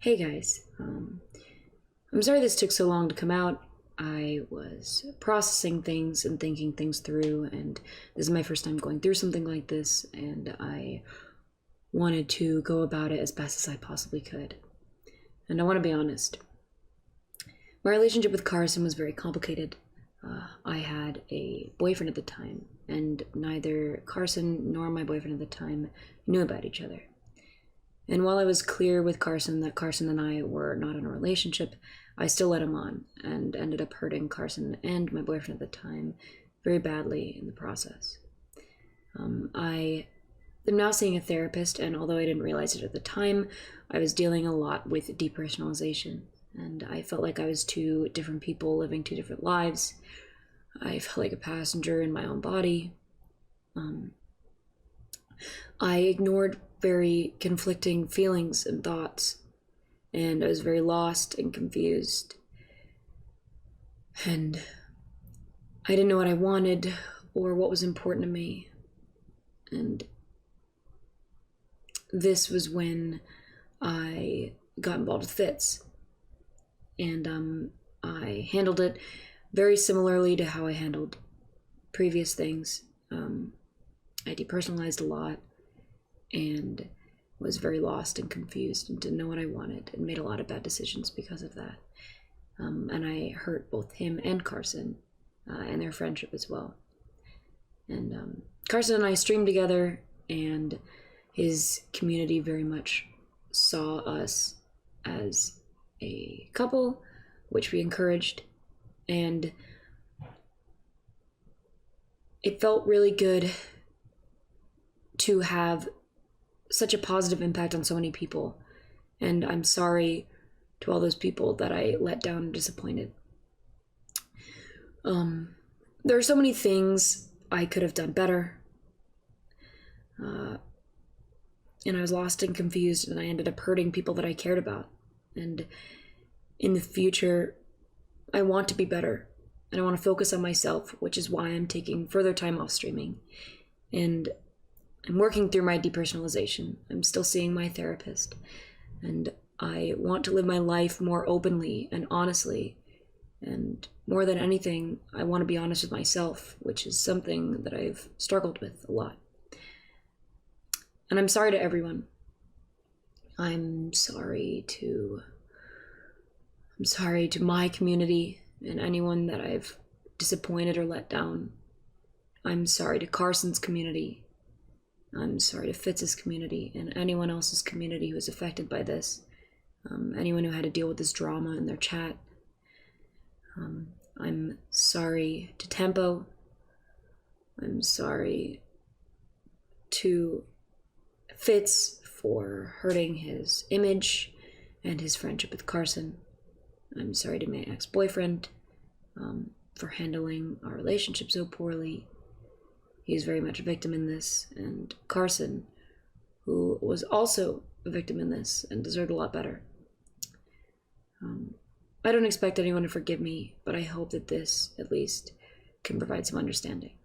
Hey guys, I'm sorry this took so long to come out. I was processing things and thinking things through, and this is my first time going through something like this, and I wanted to go about it as best as I possibly could. And I want to be honest. My relationship with Carson was very complicated. I had a boyfriend at the time, and neither Carson nor my boyfriend at the time knew about each other. And while I was clear with Carson that Carson and I were not in a relationship, I still led him on and ended up hurting Carson and my boyfriend at the time very badly in the process. I am now seeing a therapist, and although I didn't realize it at the time, I was dealing a lot with depersonalization, and I felt like I was two different people living two different lives. I felt like a passenger in my own body. I ignored very conflicting feelings and thoughts, and I was very lost and confused. And I didn't know what I wanted or what was important to me. And this was when I got involved with fits. And I handled it very similarly to how I handled previous things. I depersonalized a lot and was very lost and confused and didn't know what I wanted and made a lot of bad decisions because of that. And I hurt both him and Carson and their friendship as well. And Carson and I streamed together, and his community very much saw us as a couple, which we encouraged, and it felt really good to have such a positive impact on so many people. And I'm sorry to all those people that I let down and disappointed. There are so many things I could have done better. And I was lost and confused, and I ended up hurting people that I cared about. And in the future, I want to be better, and I want to focus on myself, which is why I'm taking further time off streaming. And I'm working through my depersonalization. I'm still seeing my therapist, and I want to live my life more openly and honestly. And more than anything, I want to be honest with myself, which is something that I've struggled with a lot. And I'm sorry to everyone. I'm sorry to my community and anyone that I've disappointed or let down. I'm sorry to Carson's community. I'm sorry to Fitz's community and anyone else's community who was affected by this. Anyone who had to deal with this drama in their chat. I'm sorry to Tempo. I'm sorry to Fitz for hurting his image and his friendship with Carson. I'm sorry to my ex-boyfriend for handling our relationship so poorly. He's very much a victim in this, and Carson, who was also a victim in this and deserved a lot better. I don't expect anyone to forgive me, but I hope that this, at least, can provide some understanding.